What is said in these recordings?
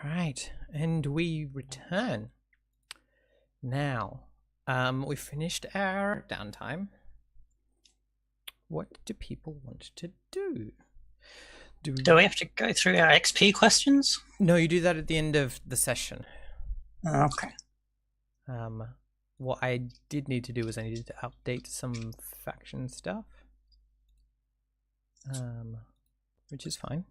right, and we return. Now, we finished our downtime. What do people want to do? Do we have to go through our XP questions? No, you do that at the end of the session. Okay. What I did need to do was I needed to update some faction stuff. Which is fine.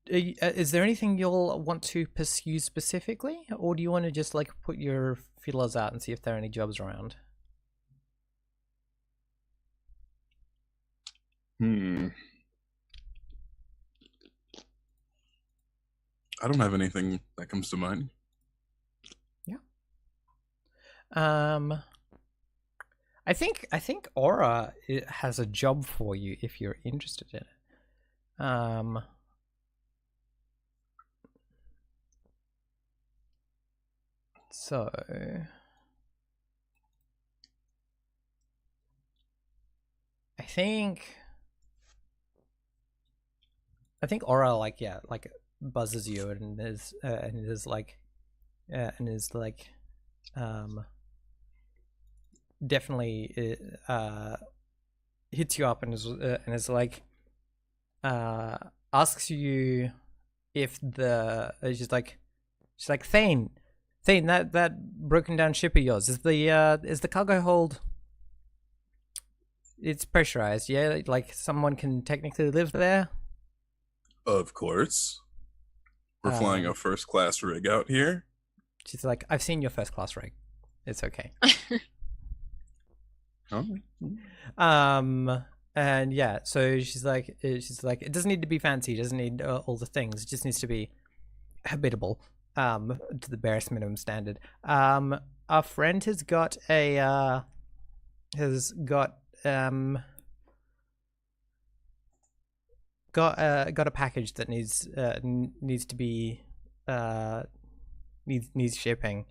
Is there anything you'll want to pursue specifically, or do you want to just like put your feelers out and see if there are any jobs around? I don't have anything that comes to mind. Yeah. I think Aura has a job for you if you're interested in it. So I think Aura like buzzes you and is definitely hits you up and is like asks you if she's like Thane, that broken down ship of yours, is the cargo hold, it's pressurized, yeah? Like someone can technically live there? Of course. We're flying a first class rig out here. She's like, I've seen your first class rig. It's okay. Oh. And yeah, so she's like, it doesn't need to be fancy. It doesn't need all the things. It just needs to be habitable, to the barest minimum standard. Our friend has got a got a package that needs to be needs shipping.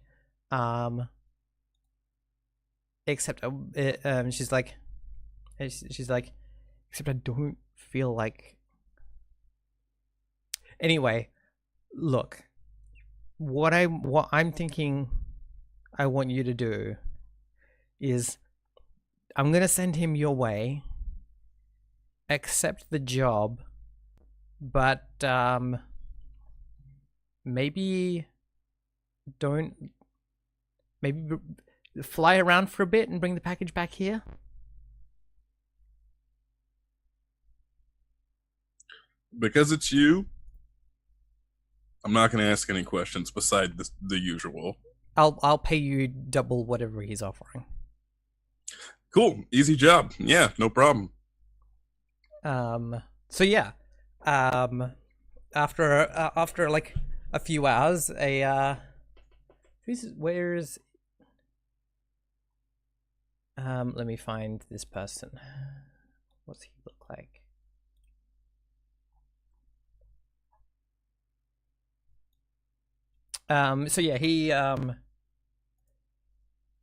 Except she's like, except I don't feel like. Anyway, look, what I'm thinking I want you to do is I'm gonna send him your way. Accept the job, but maybe fly around for a bit and bring the package back here. Because it's you, I'm not going to ask any questions beside the usual. I'll pay you double whatever he's offering. Cool, easy job. Yeah, no problem. So yeah, after like a few hours, where's let me find this person. What's he look like? So yeah, he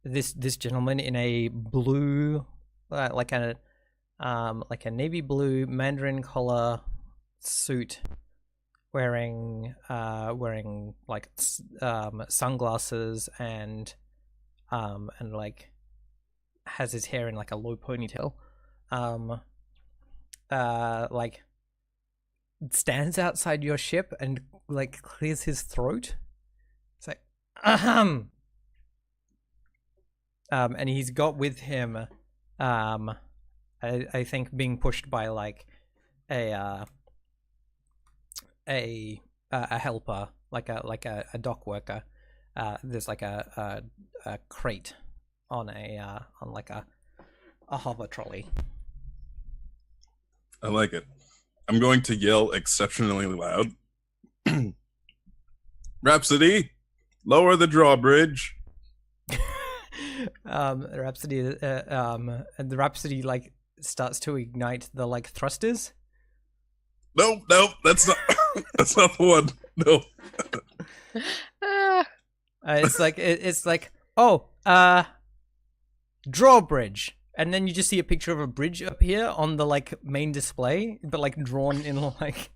this gentleman in a blue, like a navy blue Mandarin collar suit, wearing like sunglasses and like has his hair in like a low ponytail, like stands outside your ship and like clears his throat. It's like and he's got with him I think being pushed by like a helper, like a dock worker. There's like a crate on like a hover trolley. I like it. I'm going to yell exceptionally loud. Rhapsody, lower the drawbridge. Rhapsody, and the Rhapsody like starts to ignite the like thrusters. No, that's not. That's not the one. No. It's like drawbridge. and then you just see a picture of a bridge up here on the like main display, but like drawn in like.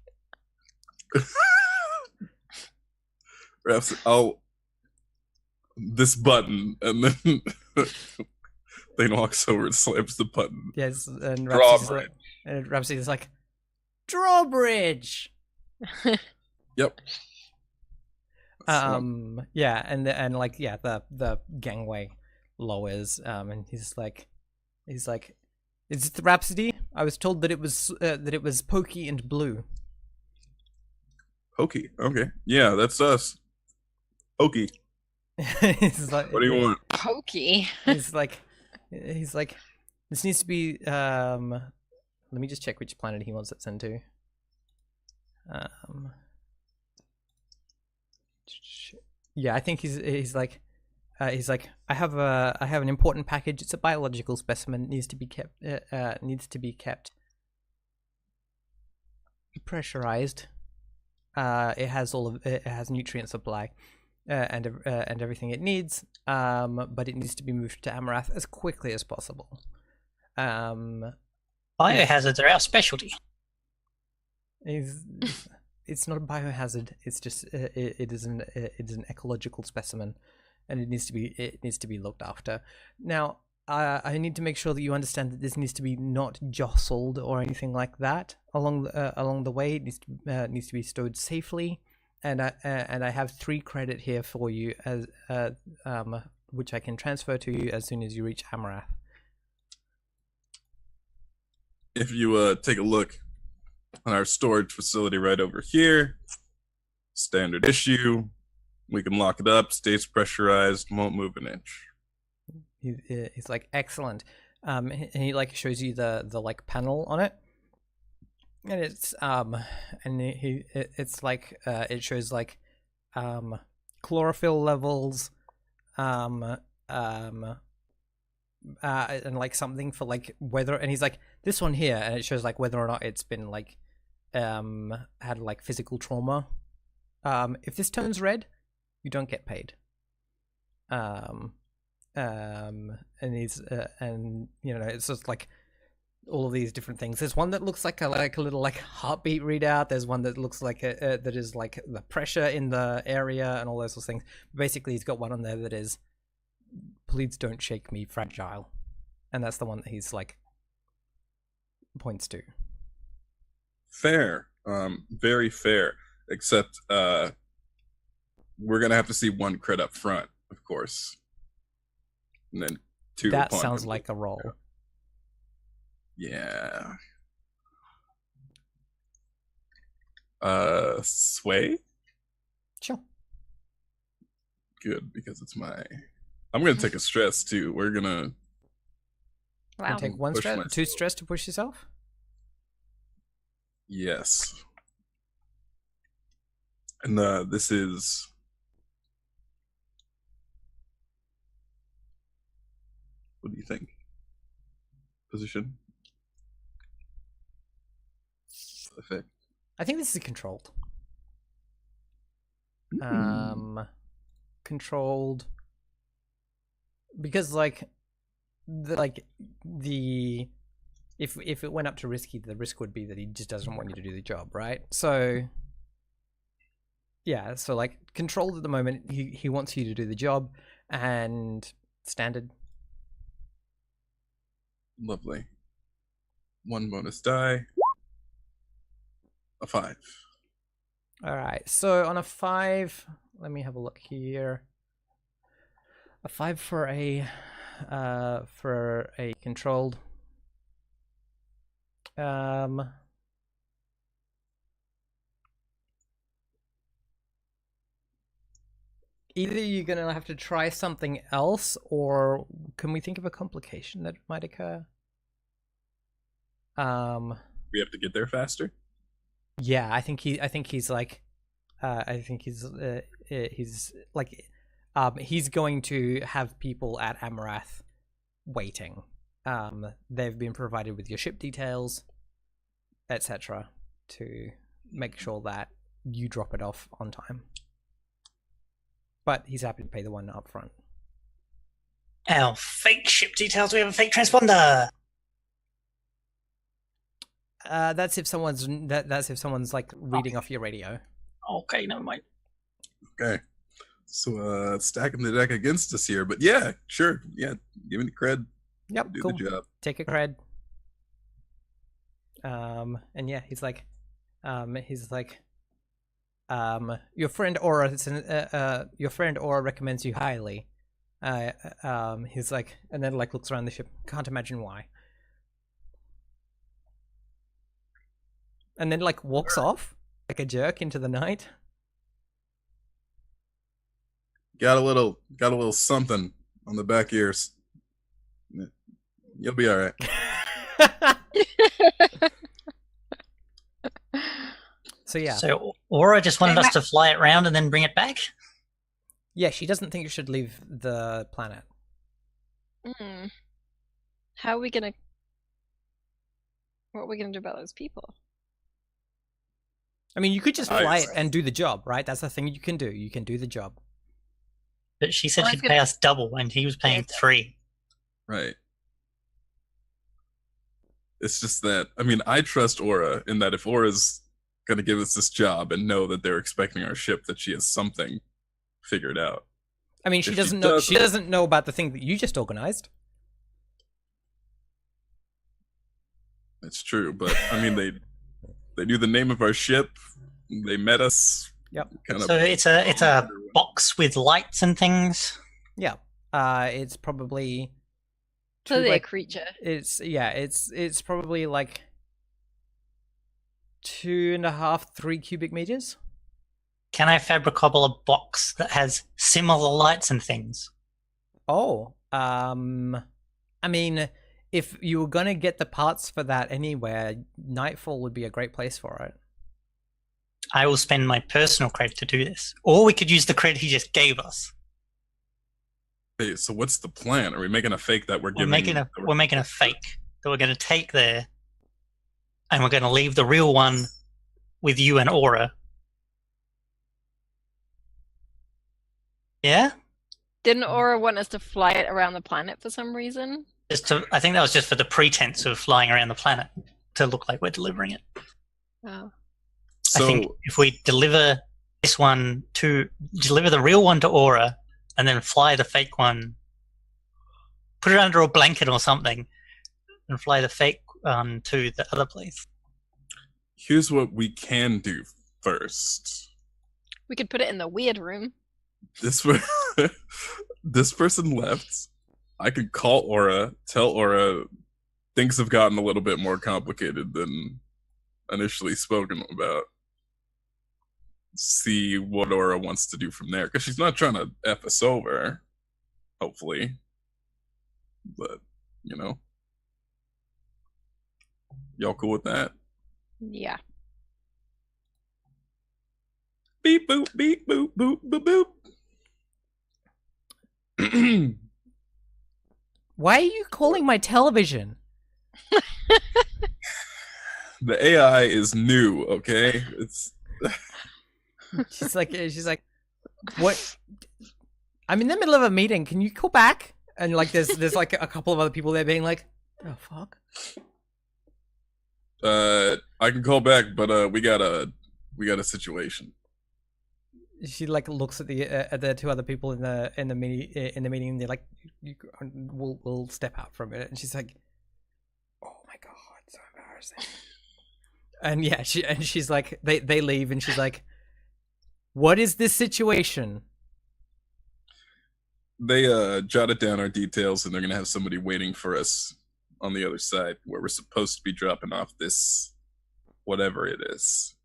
Rhapsody, this button, and then Thane walks over and slams the button. Yes, and Drawbridge. Rhapsody's like, drawbridge. Yep. Yeah, and like the gangway lowers, and he's like, is it the Rhapsody? I was told that it was Pokey and Blue. Pokey. Okay. Yeah, that's us. Pokey. He's like, What do you want? Pokey. He's like, this needs to be. Let me just check which planet he wants it sent to. Yeah, I think he's like, I have an important package. It's a biological specimen. It needs to be kept pressurized. It has nutrient supply and everything it needs. But it needs to be moved to Amarath as quickly as possible. Biohazards are our specialty. It's not a biohazard. It's just it is an ecological specimen, and it needs to be looked after. Now, I need to make sure that you understand that this needs to be not jostled or anything like that along the way. It needs to be stowed safely, and I have 3 credit here for you as which I can transfer to you as soon as you reach Amarath. If you take a look on our storage facility right over here, standard issue, we can lock it up, stays pressurized, won't move an inch. He's like, excellent. And he like shows you the like panel on it, and it's it's like it shows like chlorophyll levels, and like something for like whether, and he's like, this one here, and it shows like whether or not it's been like had like physical trauma. If this turns red, you don't get paid. And he's and you know, it's just like all of these different things. There's one that looks like a little like heartbeat readout. There's one that looks like that is like the pressure in the area and all those sorts of things. Basically, he's got one on there that is, please don't shake me, fragile, and that's the one that he's like points to. Fair, very fair. Except we're gonna have to see 1 crit up front, of course, and then 2. That sounds like a roll. Yeah. Sway? Sure. Good, because it's my. I'm gonna take a stress too. We're gonna. Wow. Take 1 Push stress, myself. 2 stress to push yourself. Yes. And this is. What do you think? Position? Effect. I think this is controlled. Controlled because like the if it went up to risky, the risk would be that he just doesn't want you to do the job, right? So yeah, so like controlled at the moment, he wants you to do the job, and standard. Lovely. 1 bonus die. A 5. All right, so on a 5, let me have a look here. A 5 for a controlled. Either you're gonna have to try something else, or can we think of a complication that might occur? We have to get there faster. Yeah, I think he's like, he's going to have people at Amarath waiting. They've been provided with your ship details, etc., to make sure that you drop it off on time. But he's happy to pay the 1 up front. Our fake ship details. We have a fake transponder. That's if someone's like reading off your radio. Okay, never mind. Okay. So stacking the deck against us here, but yeah, sure. Yeah, give me the cred. Yep, Do cool. the job. Take a cred. And yeah, he's like, your friend Aura recommends you highly. He's like, and then like looks around the ship. Can't imagine why. And then like walks off like a jerk into the night. Got a little something on the back ears. You'll be all right. So yeah. So Aura just wanted us to fly it round and then bring it back? Yeah, she doesn't think you should leave the planet. How are we gonna... What are we gonna do about those people? I mean, you could just fly it and do the job, right? That's the thing you can do. You can do the job. But she said she'd pay us double, and he was paying 3. Right. It's just that, I mean, I trust Aura in that if Aura's going to give us this job and know that they're expecting our ship, that she has something figured out. I mean, she doesn't know. She doesn't know about the thing that you just organized. It's true, but I mean, they knew the name of our ship. They met us. Yep. So it's a box with lights and things. Yeah. It's probably. So they're a creature. It's probably like 2.5, 3 cubic meters. Can I fabricable a box that has similar lights and things? Oh, I mean, if you were gonna get the parts for that anywhere, Nightfall would be a great place for it. I will spend my personal credit to do this, or we could use the credit he just gave us. Hey, so what's the plan? Are we making a fake that we're giving? We're making a fake that we're going to take there, and we're going to leave the real one with you and Aura. Yeah? Didn't Aura want us to fly it around the planet for some reason? I think that was just for the pretense of flying around the planet to look like we're delivering it. Oh. So, I think if we deliver the real one to Aura, and then fly the fake one, put it under a blanket or something, and fly the fake one to the other place. Here's what we can do first. We could put it in the weird room. This person left. I could call Aura, tell Aura things have gotten a little bit more complicated than initially spoken about. See what Aura wants to do from there, because she's not trying to F us over, hopefully. But, you know. Y'all cool with that? Yeah. Beep boop, beep boop, boop, boop, boop. Why are you calling my television? The AI is new, okay? It's She's like, what? I'm in the middle of a meeting. Can you call back? And like, there's like a couple of other people there being like, oh fuck. I can call back, but we got a situation. She like looks at the 2 other people in the meeting, and they're like, we'll step out for a minute. And she's like, oh my god, so embarrassing. And yeah, she's like, they leave, and she's like, what is this situation? They jotted down our details, and they're gonna have somebody waiting for us on the other side where we're supposed to be dropping off this whatever it is.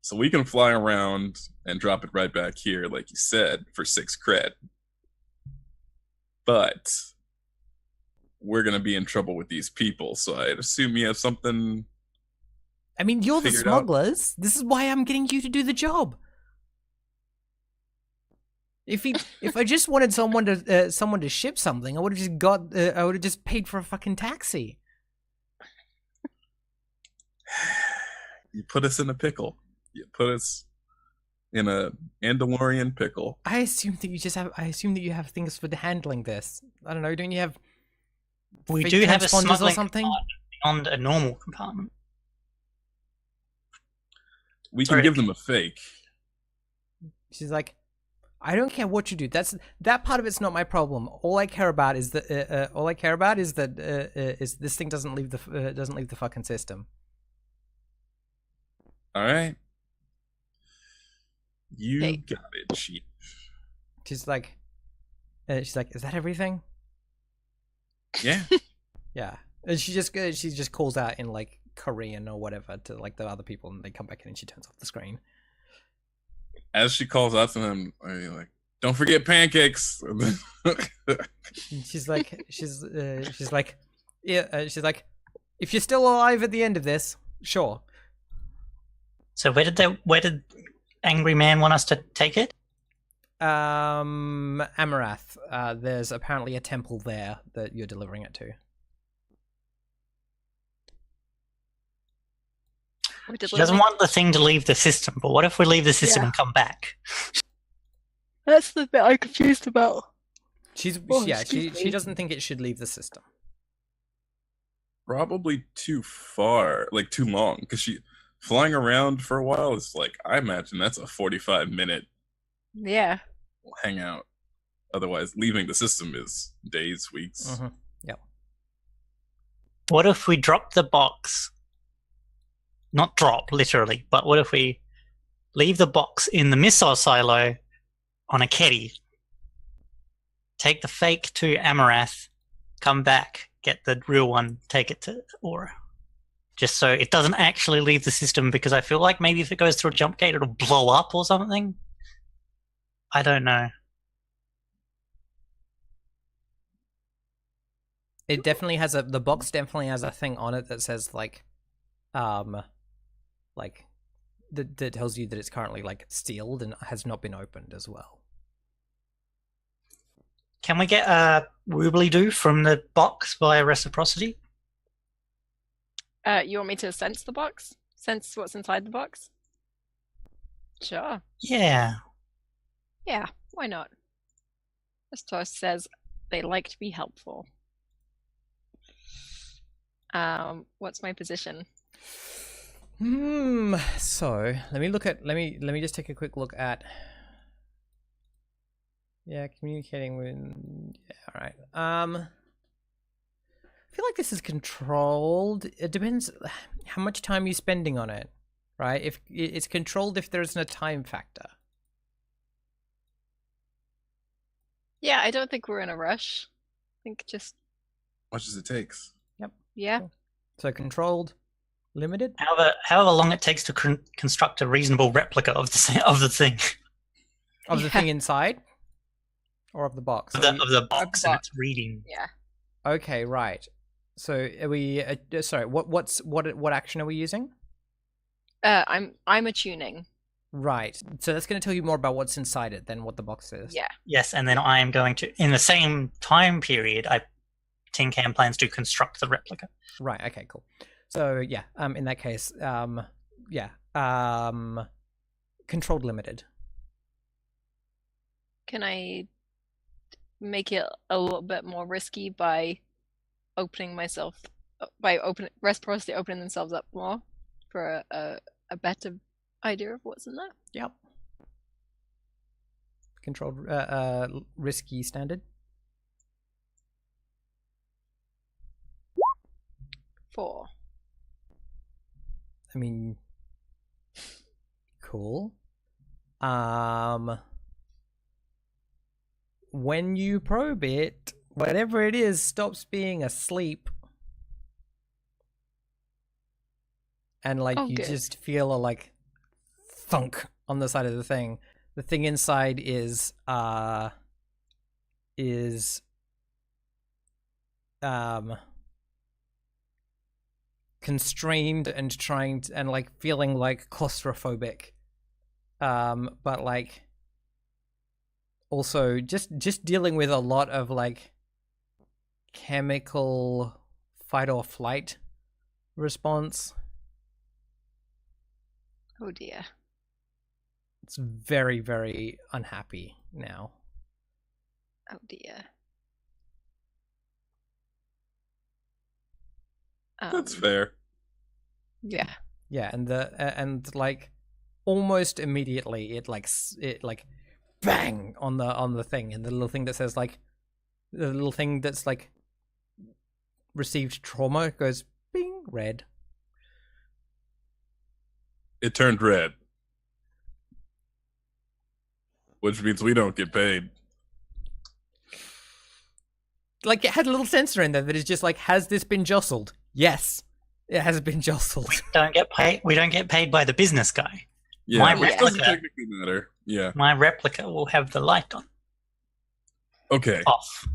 So we can fly around and drop it right back here, like you said, for 6 cred. But we're gonna be in trouble with these people, so I'd assume you have something. I mean, you're the figured out. smugglers. This is why I'm getting you to do the job. If I just wanted someone to ship something, I would have just paid for a fucking taxi. You put us in a pickle. You put us in a Andalorian pickle. I assume that you have things for handling this. I don't know. Don't you have? We fake do have a transponders or smuggling something. compartment beyond a normal compartment. We Sorry can to give them a fake. She's like, I don't care what you do. That part of it's not my problem. All I care about is that is this thing doesn't leave the fucking system. All right. You Okay. got it, Chief. She's like, is that everything? Yeah. Yeah. And she just calls out in like Korean or whatever to like the other people, and they come back in, and she turns off the screen. As she calls out to them, like, don't forget pancakes. And she's like, yeah. She's like, if you're still alive at the end of this, sure. So where did Angry Man want us to take it? Amarath. There's apparently a temple there that you're delivering it to. She doesn't want the thing to leave the system, but what if we leave the system and come back? That's the bit I'm confused about. She doesn't think it should leave the system. Probably too far, like too long, because she flying around for a while is like, I imagine that's a 45-minute Yeah. hangout. Otherwise, leaving the system is days, weeks. Mm-hmm. Yep. What if we drop the box? Not drop, literally, but what if we leave the box in the missile silo on a Ketty, take the fake to Amarath, come back, get the real one, take it to Aura. Just so it doesn't actually leave the system, because I feel like maybe if it goes through a jump gate, it'll blow up or something. I don't know. It definitely has the box definitely has a thing on it that says like that tells you that it's currently like sealed and has not been opened as well. Can we get a woobly-doo from the box via reciprocity? You want me to sense the box? Sense what's inside the box? Sure. Yeah. Yeah, why not? This toast says they like to be helpful. What's my position? So let me just take a quick look at. Yeah, communicating with. Yeah, all right. I feel like this is controlled. It depends how much time you're spending on it, right? If it's controlled, if there isn't a time factor. Yeah, I don't think we're in a rush. I think just Much as it takes. yeah. Cool. So controlled, limited. However long it takes to construct a reasonable replica of the thing. Of the thing inside, or of the box. Of the box and box. its reading. Yeah. Okay, right. So are we? Sorry. What action are we using? I'm attuning. Right. So that's going to tell you more about what's inside it than what the box is. Yeah. Yes, and then I am going to, in the same time period, Tin Can plans to construct the replica. Right. Okay. Cool. So yeah. In that case, yeah. Controlled limited. Can I make it a little bit more risky by reciprocity opening themselves up more for a better idea of what's in there? Yep. Controlled. Risky standard. 4. I mean, cool. When you probe it, whatever it is stops being asleep. And like you good. just feel a like thunk on the side of the thing. The thing inside is constrained and trying to, and like feeling like claustrophobic. But like also just dealing with a lot of like chemical fight or flight response. Oh dear. It's very, very unhappy now. Oh dear. That's fair. Yeah. Yeah, and like almost immediately it bang on the thing, and the little thing that says like the little thing that's like received trauma goes bing red. It turned red, which means we don't get paid. Like it had a little sensor in there that is just like, has this been jostled? Yes, it has been jostled. Don't get paid. We don't get paid by the business guy. Yeah, My it replica- doesn't technically matter. Yeah. My replica will have the light on Okay. off.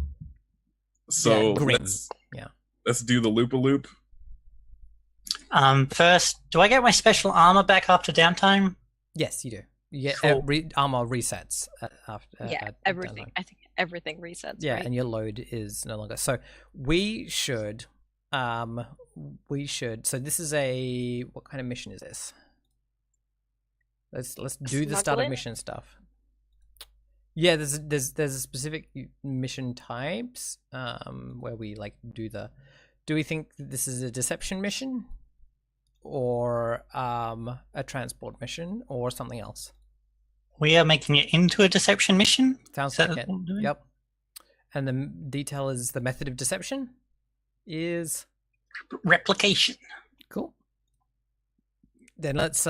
So Yeah, green. let's do the loop-a-loop. First, do I get my special armor back after downtime? Yes, you do. You get Cool. armor resets after. Yeah. Everything. downtime. I think everything resets. Yeah, Right? and your load is no longer. So we should. So this is a. What kind of mission is this? Let's do the start of Smuggling? mission stuff. Yeah, there's a specific mission types where we like do the. Do we think this is a deception mission, or a transport mission, or something else? We are making it into a deception mission. Sounds Is that like it. what we're doing? Yep. And the detail is the method of deception is Replication. cool. Then let's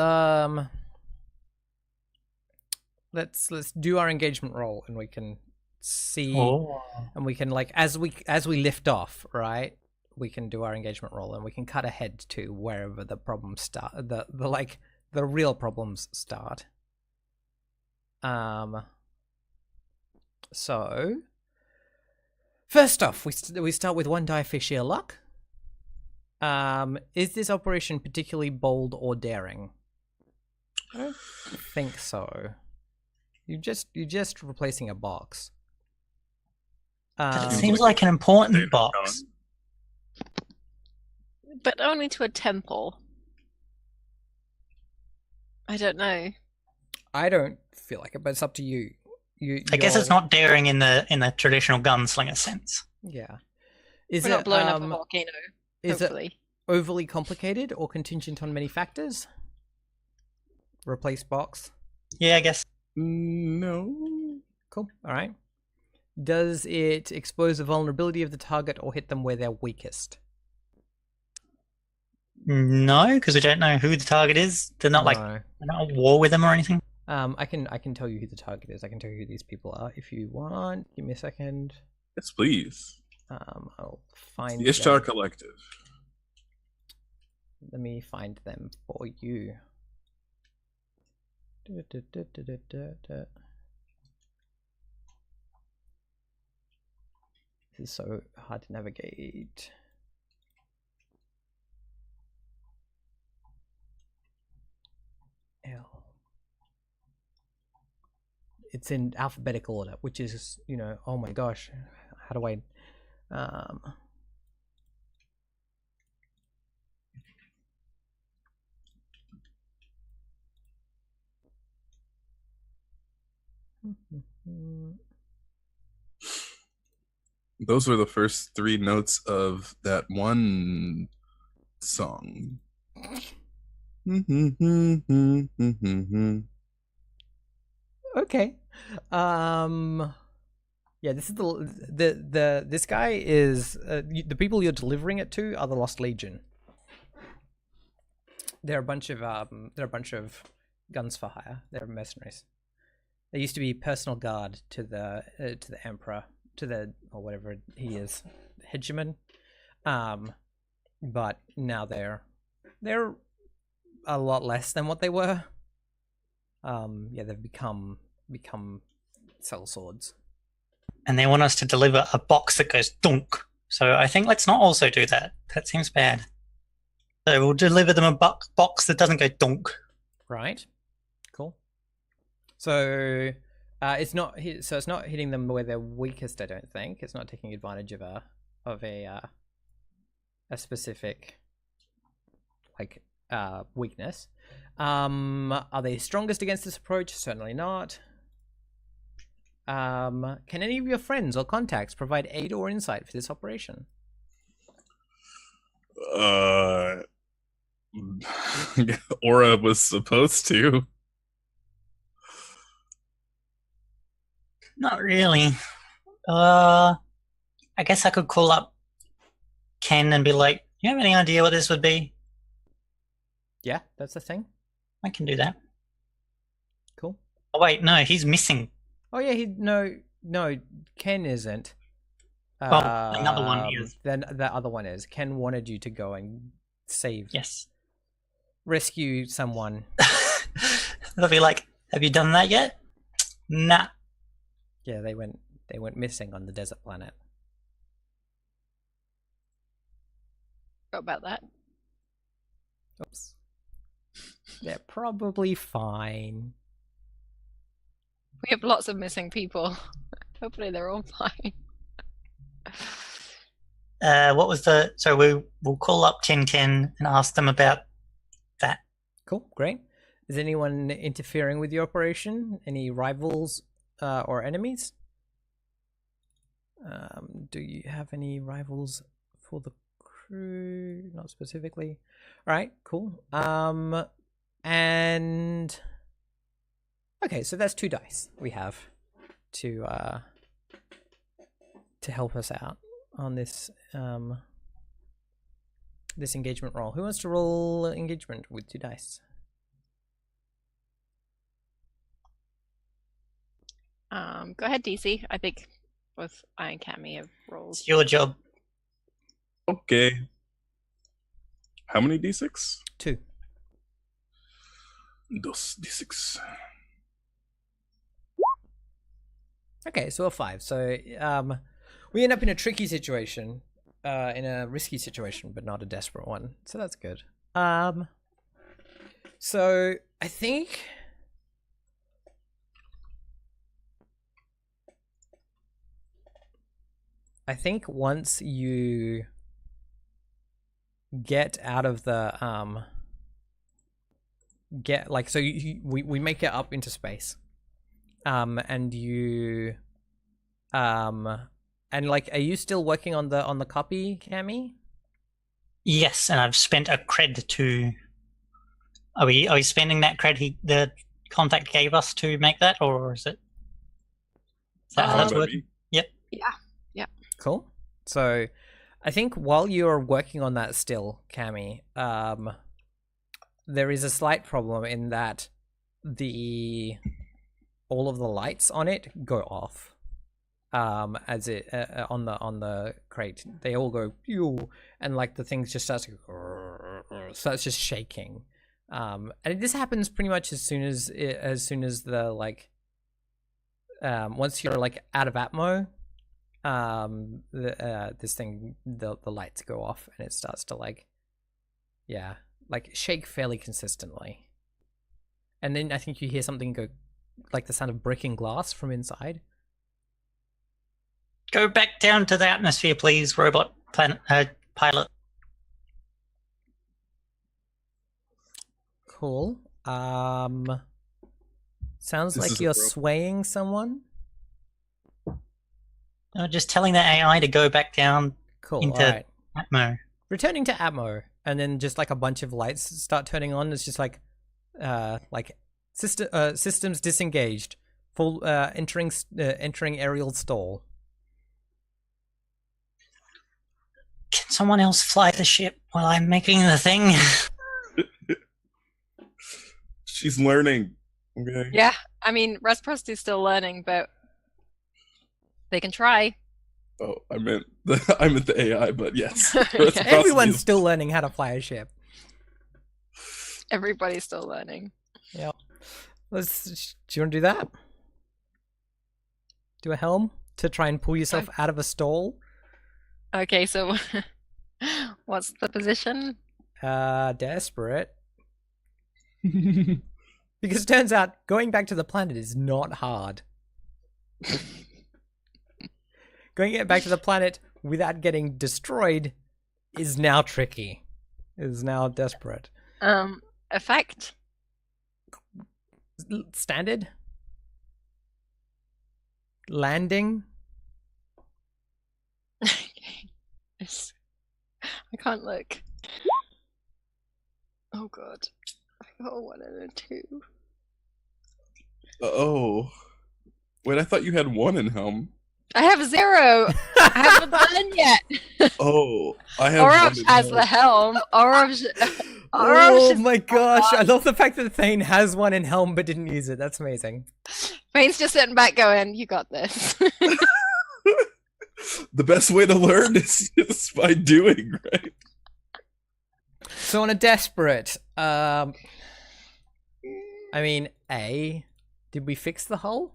do our engagement roll, and we can see, Oh. and we can like as we lift off, right? We can do our engagement roll, and we can cut ahead to wherever the problems start. The real problems start. So first off, we start with 1 die for sheer luck. Is this operation particularly bold or daring? I don't think so. You're just replacing a box. But it seems like an important box. But only to a temple. I don't know. I don't feel like it, but it's up to you. I guess it's you're- not daring in the traditional gunslinger sense. Yeah. Is We're it not blowing up a volcano. is it Hopefully. overly complicated or contingent on many factors? Replace box. Yeah, I guess. No. Cool. All right. Does it expose the vulnerability of the target or hit them where they're weakest? No, because we don't know who the target is. They're not like No. we're not at war with them or anything. I can tell you who the target is. I can tell you who these people are if you want. Give me a second. Yes, please. I'll find The Ishtar them. Collective. Let me find them for you. Da-da-da-da-da-da. This is so hard to navigate. L. It's in alphabetical order, which is, oh my gosh, how do I, Those were the first 3 notes of that one song. okay. Yeah, this is this guy is the people you're delivering it to are the Lost Legion. They're a bunch of guns for hire. They're mercenaries. They used to be personal guard to the emperor, or whatever he is, hegemon. But now they're a lot less than what they were. Yeah, they've become sellswords. And they want us to deliver a box that goes dunk. So I think let's not also do that. That seems bad. So we'll deliver them a box that doesn't go dunk. Right. Cool. So it's not hitting them where they're weakest. I don't think it's not taking advantage of a specific like weakness. Are they strongest against this approach? Certainly not. Can any of your friends or contacts provide aid or insight for this operation? Aura was supposed to. Not really. I guess I could call up Ken and be like, "You have any idea what this would be?" Yeah, that's the thing. I can do that. Cool. Oh wait, no, he's missing. Oh yeah, no, Ken isn't. Another one is. Then the other one is. Ken wanted you to go and save, Yes. rescue someone. They'll be like, "Have you done that yet?" Nah. Yeah, they went missing on the desert planet. What about that? Oops. They're probably fine. We have lots of missing people. Hopefully they're all fine. What was the? So we'll call up 1010 and ask them about that. Cool, great. Is anyone interfering with your operation? Any rivals or enemies? Do you have any rivals for the crew? Not specifically. All right, cool. And okay, so that's 2 dice we have to help us out on this this engagement roll. Who wants to roll engagement with 2 dice? Go ahead, DC. I think both I and Cammy have roles. It's your job. Okay. How many d6? 2. Dos d6. Okay, so a 5. So we end up in a tricky situation, in a risky situation, but not a desperate one. So that's good. So I think once you get out of the we make it up into space, and you and like, are you still working on the copy, Cammy? Yes, and I've spent a cred to. Are we spending that cred the contact gave us to make that, or is it? Is that how that's working? Yep. Yeah. Cool. So I think while you're working on that still, Cammy, there is a slight problem in that all of the lights on it go off. As it on the crate, they all go pew, and like the thing just starts starts just shaking. And this happens pretty much as soon as the like once you're like out of atmo, this thing, the lights go off and it starts to like shake fairly consistently. And then I think you hear something go, like the sound of breaking glass from inside. Go back down to the atmosphere, please, robot pilot. Cool. Sounds This like is a you're robot. swaying someone. No, just telling the AI to go back down Cool. into All right. Atmo. Returning to Atmo, and then just like a bunch of lights start turning on. It's just like systems disengaged. Full entering aerial stall. Can someone else fly the ship while I'm making the thing? She's learning. Okay. Yeah. I mean, Reciprocity's still learning, but they can try. Oh, I meant the AI, but yes. Yeah. Everyone's still learning how to fly a ship. Everybody's still learning. Yeah. Do you want to do that? Do a helm to try and pull yourself out of a stall? Okay, so what's the position? Desperate. Because it turns out going back to the planet is not hard. Going back to the planet without getting destroyed is now tricky. Is now desperate. Effect. Standard. Landing. Yes. I can't look. Oh god. I got a 1 and a 2. Oh. Wait, I thought you had 1 in helm. I have 0! I haven't done yet! Oh, I have 1 Orovs in has helm. the helm. Orovs Oh just my gosh! I love the fact that Thane has one in helm but didn't use it. That's amazing. Fane's just sitting back going, you got this. The best way to learn is by doing, right? So on a desperate, I mean, did we fix the hull?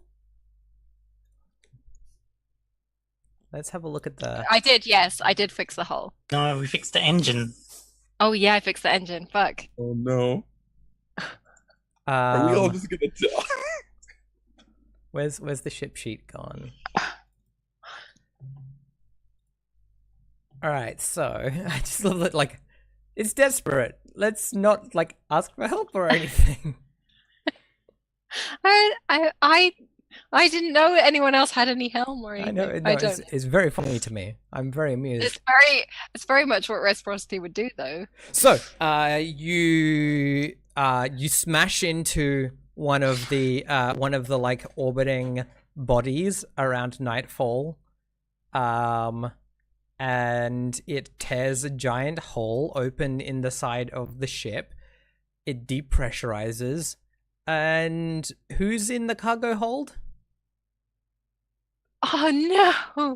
Let's have a look at the. I did, yes. I did fix the hull. No, we fixed the engine. Oh yeah, I fixed the engine. Fuck. Oh no. Are we all just gonna die? Where's the ship sheet gone? All right, so I just love that. Like, it's desperate. Let's not like ask for help or anything. I didn't know anyone else had any helm or I anything. know. No, I don't. it's very funny to me. I'm very amused. It's very much what Reciprocity would do, though. So, you smash into one of the like orbiting bodies around nightfall, and it tears a giant hole open in the side of the ship. It depressurizes, and who's in the cargo hold? Oh no!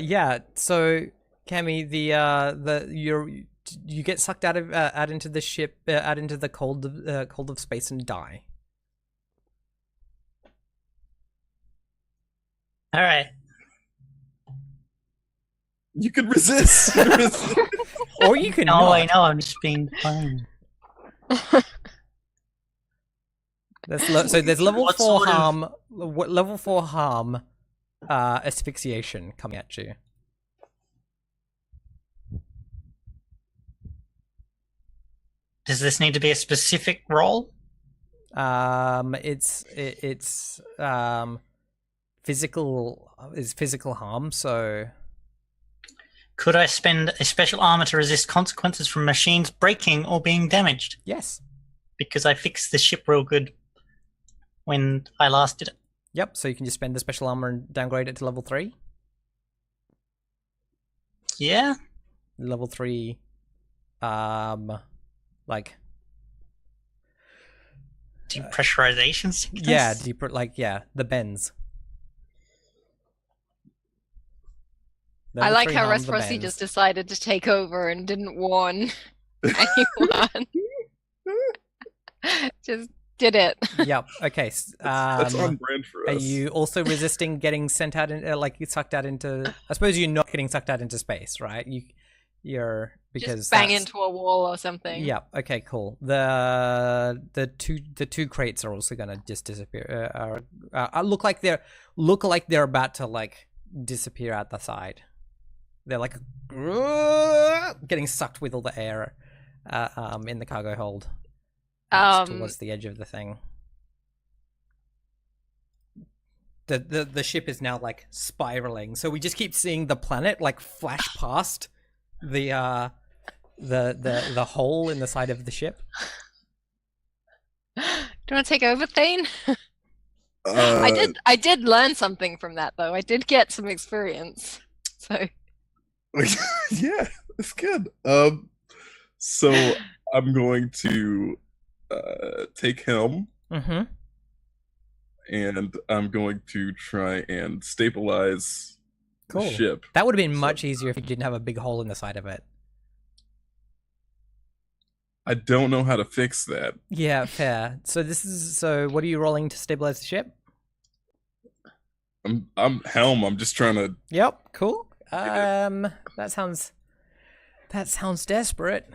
Yeah. So, Cammy, you get sucked out into the ship, out into the cold of space and die. All right. You could resist. Or you can No, not. I know. I'm just being funny. So there's level What 4 sort of- harm, level 4 harm, asphyxiation coming at you. Does this need to be a specific role? It's physical harm. So Could I spend a special armor to resist consequences from machines breaking or being damaged? yes, Because I fixed the ship real good when I last did it. yep. So you can just spend the special armor and downgrade it to level 3. Yeah. Level 3, like Depressurization sickness? yeah, deeper, like the bends. I Level like 3 how harm, the Reciprocity bends. just decided to take over and didn't warn anyone. Just did it. Yep. Okay. That's on brand for Are us. you also resisting getting sent out in, like sucked out into? I suppose you're not getting sucked out into space, right? You're because Just bang that's- into a wall or something. Yeah. Okay. Cool. The two crates are also gonna just disappear. Look like they're about to like disappear out the side. They're like getting sucked with all the air in the cargo hold towards the edge of the thing. The ship is now like spiraling, so we just keep seeing the planet like flash past the hole in the side of the ship. Do you want to take over, Thane? Uh, I did learn something from that though. I did get some experience. So yeah, that's good. So I'm going to take helm, Mm-hmm. and I'm going to try and stabilize Cool. the ship. That would have been much easier if you didn't have a big hole in the side of it. I don't know how to fix that. Yeah, fair. So what are you rolling to stabilize the ship? I'm helm. I'm just trying to. Yep, cool. That sounds desperate.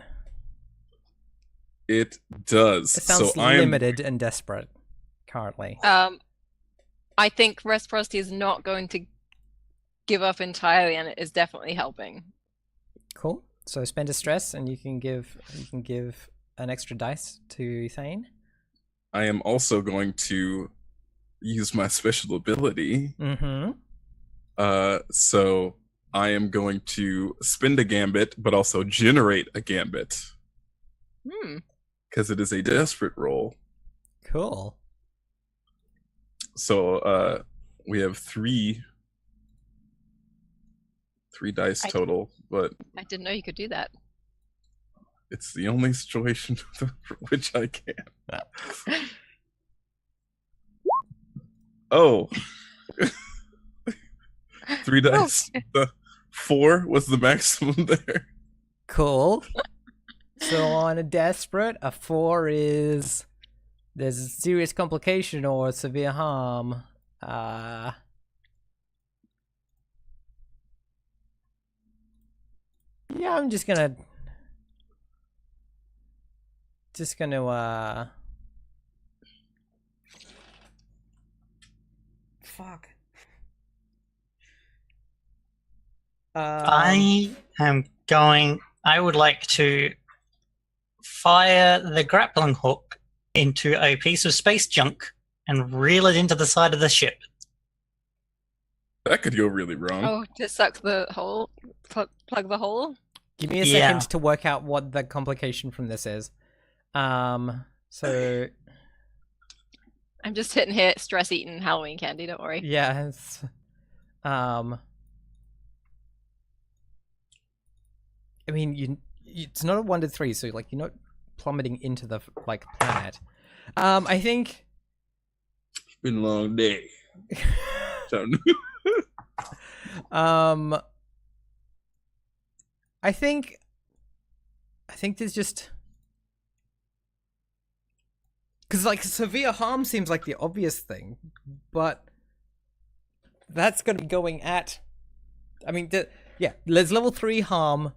It does. It sounds so I'm limited and desperate currently. I think Reciprocity is not going to give up entirely, and it is definitely helping. Cool. So spend a stress, and you can give an extra dice to Thane. I am also going to use my special ability. Mm-hmm. So I am going to spend a gambit, but also generate a gambit. Because it is a desperate roll. Cool. So we have three dice total, but I didn't know you could do that. it's the only situation for which I can. Oh. 3 dice. 4 was the maximum there. Cool. So on a desperate, a 4 is there's a serious complication or severe harm. Yeah, I'm just gonna fuck. I would like to fire the grappling hook into a piece of space junk and reel it into the side of the ship. That could go really wrong. Oh, to suck the hole? Plug the hole? Give me a Yeah. second to work out what the complication from this is. So I'm just sitting here stress eating Halloween candy, don't worry. yeah, I mean, it's not a 1 to 3, so like you're not plummeting into the like planet. I think It's been a long day. I think there's just because like severe harm seems like the obvious thing, but that's going to be going at. I mean, there's level 3 harm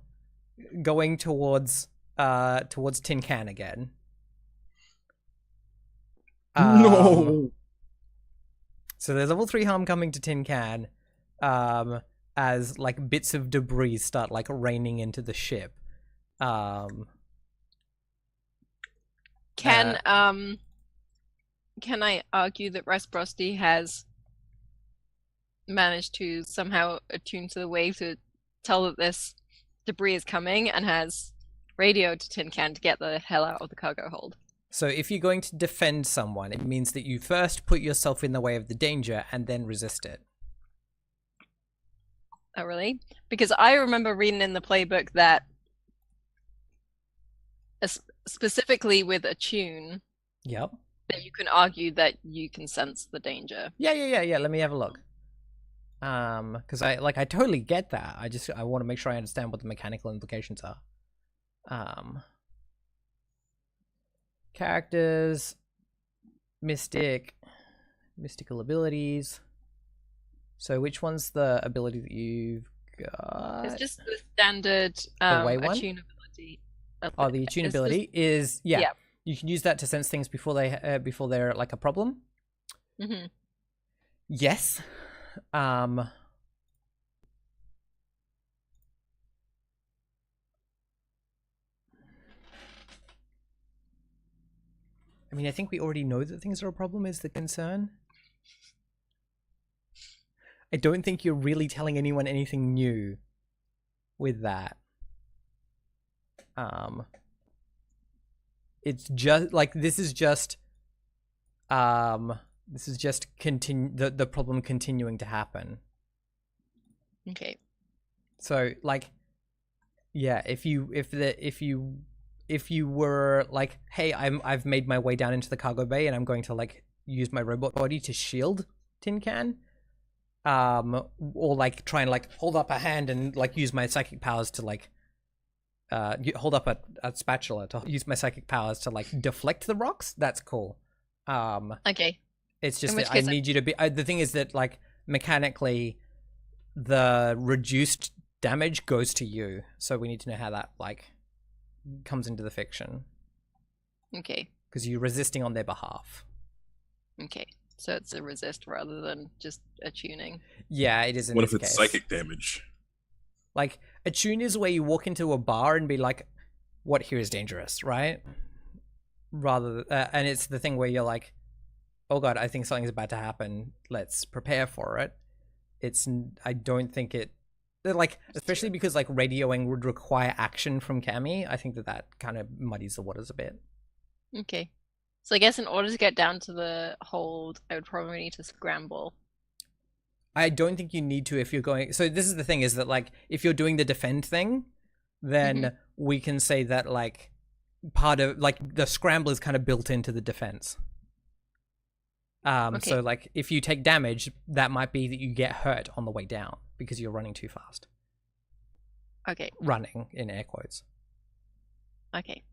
going towards Tin Can again. No. So there's level 3 harm coming to Tin Can, as like bits of debris start like raining into the ship. Can I argue that Rhapsody has managed to somehow attune to the wave to tell that this debris is coming and has radioed to Tin Can to get the hell out of the cargo hold? So if you're going to defend someone, it means that you first put yourself in the way of the danger and then resist it. Oh, really? Because I remember reading in the playbook that specifically with attune, Yep. that you can argue that you can sense the danger. Yeah. Let me have a look. Because I totally get that. I want to make sure I understand what the mechanical implications are. Characters, mystical abilities. So which one's the ability that you've got? It's just the standard way one? attune ability. Oh, the attune ability is yeah. You can use that to sense things before they're like a problem. Mm-hmm. Yes. I mean, I think we already know that things are a problem is the concern. I don't think you're really telling anyone anything new with that. It's just like this is just the problem continuing to happen. Okay. So like, yeah, if you were like, hey, I've made my way down into the cargo bay and I'm going to like use my robot body to shield Tin Can, or like try and like hold up a hand and like use my psychic powers to like hold up a spatula to use my psychic powers to like deflect the rocks. That's cool. Okay. It's just that I need you to be. The thing is that like mechanically, the reduced damage goes to you, so we need to know how that like comes into the fiction. Okay. Because you're resisting on their behalf. Okay. So it's a resist rather than just attuning. Yeah, it is in What this if it's case. psychic damage? Like, attune is where you walk into a bar and be like, what here is dangerous, right? And it's the thing where you're like, oh god, I think something's about to happen. Let's prepare for it. I don't think it, like, especially because like radioing would require action from Cammy. I think that kind of muddies the waters a bit. Okay. So I guess in order to get down to the hold, I would probably need to scramble. I don't think you need to if you're going. So this is the thing: is that like if you're doing the defend thing, then we can say that like part of like the scramble is kind of built into the defense. So like if you take damage, that might be that you get hurt on the way down because you're running too fast. Okay. Running in air quotes. Okay.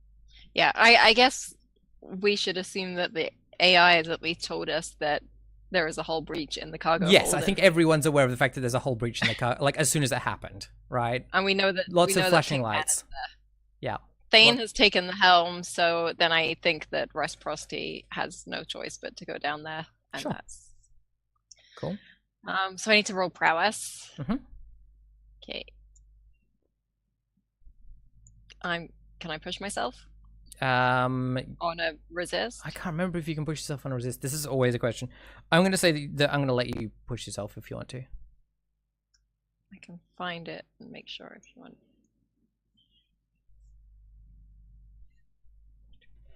Yeah, I guess we should assume that the AI has at least told us that there is a hull breach in the cargo Yes, hold. I think everyone's aware of the fact that there's a hull breach in the car, like as soon as it happened, right? And we know that Lots we of know flashing that lights. Yeah. Thane has taken the helm, so then I think that Reciprocity has no choice but to go down there, and Sure. that's Cool. So I need to roll prowess. Mhm. Okay. Can I push myself Um, on a resist? I can't remember if you can push yourself on a resist. This is always a question. I'm going to say that I'm going to let you push yourself if you want to. I can find it and make sure if you want.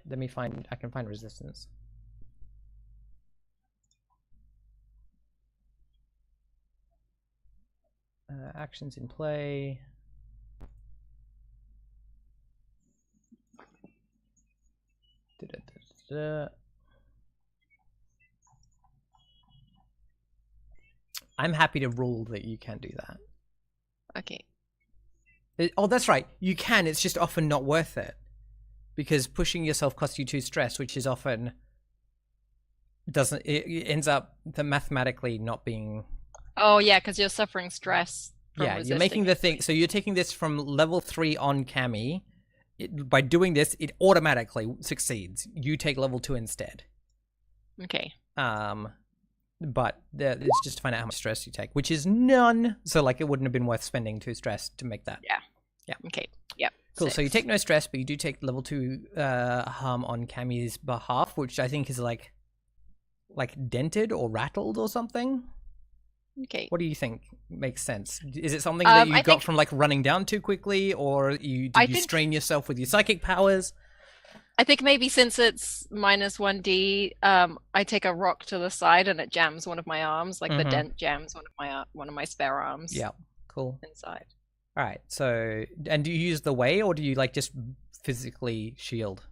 Let me find. I can find resistance. Actions in play. I'm happy to rule that you can do that. Okay. Oh, that's right. You can. It's just often not worth it. Because pushing yourself costs you 2 stress, which is often it ends up mathematically not being. Oh yeah, because you're suffering stress. Yeah, you're making the thing. So you're taking this from level 3 on Cammy. By doing this, it automatically succeeds. You take level 2 instead. Okay. But it's just to find out how much stress you take, which is none. So like, it wouldn't have been worth spending 2 stress to make that. Yeah. Yeah. Okay. Yep. Cool. 6. So you take no stress, but you do take level 2 harm on Cammy's behalf, which I think is like dented or rattled or something. Okay. What do you think makes sense? Is it something that you I got think from like running down too quickly, or did you strain yourself with your psychic powers? I think maybe since it's -1d, I take a rock to the side and it jams one of my arms, like the dent jams one of my spare arms. Yeah. Cool. Inside. All right. So, and do you use the way, or do you like just physically shield?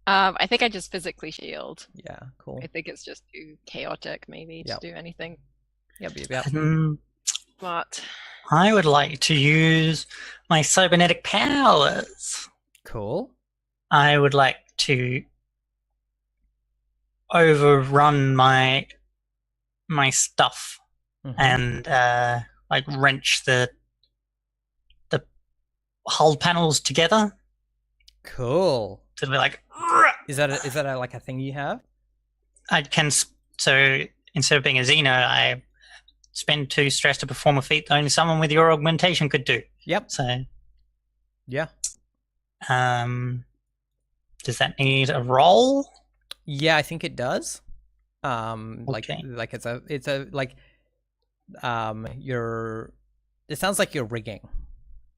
I think I just physically shield. Yeah. Cool. I think it's just too chaotic, maybe, to do anything. Yep. But I would like to use my cybernetic powers. Cool. I would like to overrun my stuff and like wrench the hull panels together. Cool. To be like, is that like a thing you have? I can. So instead of being a Xeno, I spend 2 stress to perform a feat that only someone with your augmentation could do. Yep. So yeah. Does that need a roll? Yeah, I think it does. Okay. Like it's a like you're. It sounds like you're rigging,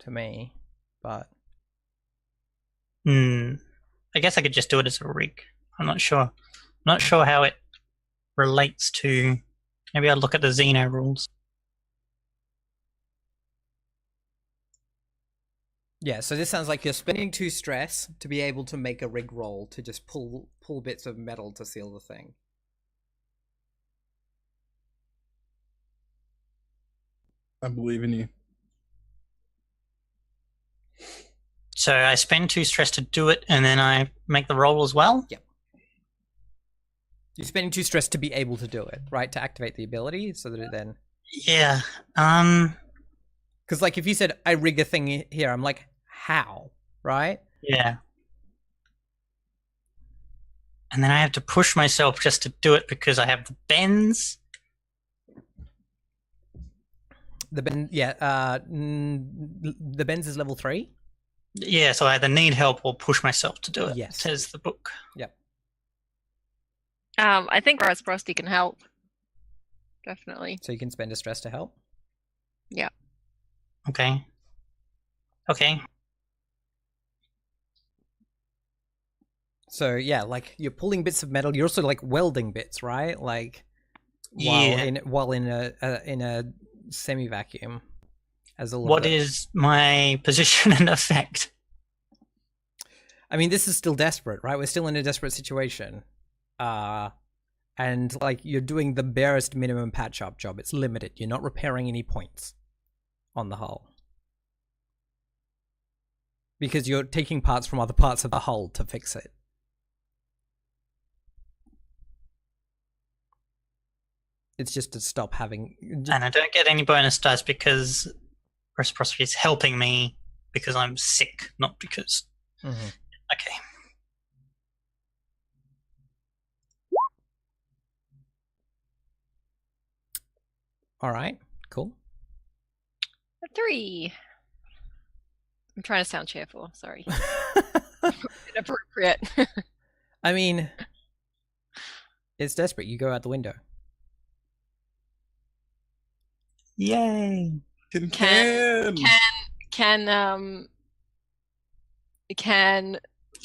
to me, but. I guess I could just do it as a rig. I'm not sure. I'm not sure how it relates to. Maybe I'll look at the Xeno rules. Yeah, so this sounds like you're spending 2 stress to be able to make a rig roll to just pull bits of metal to seal the thing. I believe in you. So I spend 2 stress to do it, and then I make the roll as well? Yep. You're spending 2 stress to be able to do it, right? To activate the ability, so that it then... Yeah. Because, like, if you said, I rig a thing here, I'm like, how? Right? Yeah. And then I have to push myself just to do it because I have the bends. The bends is level 3. Yeah, so I either need help or push myself to do it. Yes. Says the book. Yep. I think Rhapsody can help. Definitely. So you can spend a stress to help. Yeah. Okay. So yeah, like you're pulling bits of metal. You're also like welding bits, right? Like Yeah. while in a semi vacuum. What is my position and effect? I mean, this is still desperate, right? We're still in a desperate situation. And like you're doing the barest minimum patch up job. It's limited. You're not repairing any points on the hull. Because you're taking parts from other parts of the hull to fix it. It's just to stop having... And I don't get any bonus dice because Reciprocity is helping me because I'm sick, not because... Mhm. Okay. All right, cool. A 3. I'm trying to sound cheerful. Sorry. Inappropriate. I mean, it's desperate. You go out the window. Yay! Can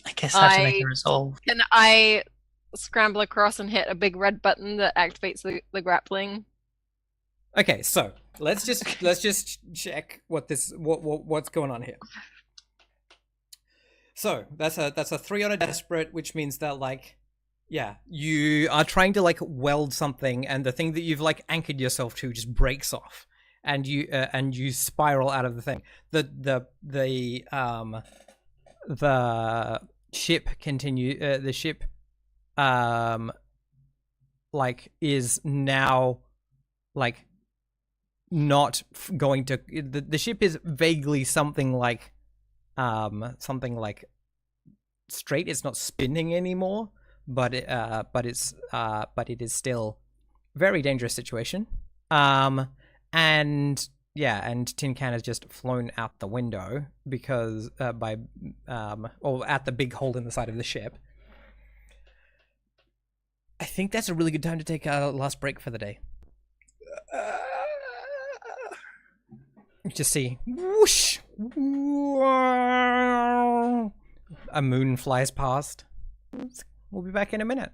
I guess I have to make a resolve. Can I scramble across and hit a big red button that activates the grappling? Okay, so let's just check what's going on here. So that's a 3 on a desperate, which means that like, yeah, you are trying to like weld something, and the thing that you've like anchored yourself to just breaks off, and you spiral out of the thing. The ship the ship like is now like not going to the ship is vaguely something like straight. It's not spinning anymore, but it is still very dangerous situation. And yeah, and Tin Can has just flown out the window because or at the big hole in the side of the ship. I think that's a really good time to take a last break for the day. Just see whoosh, a moon flies past. We'll be back in a minute.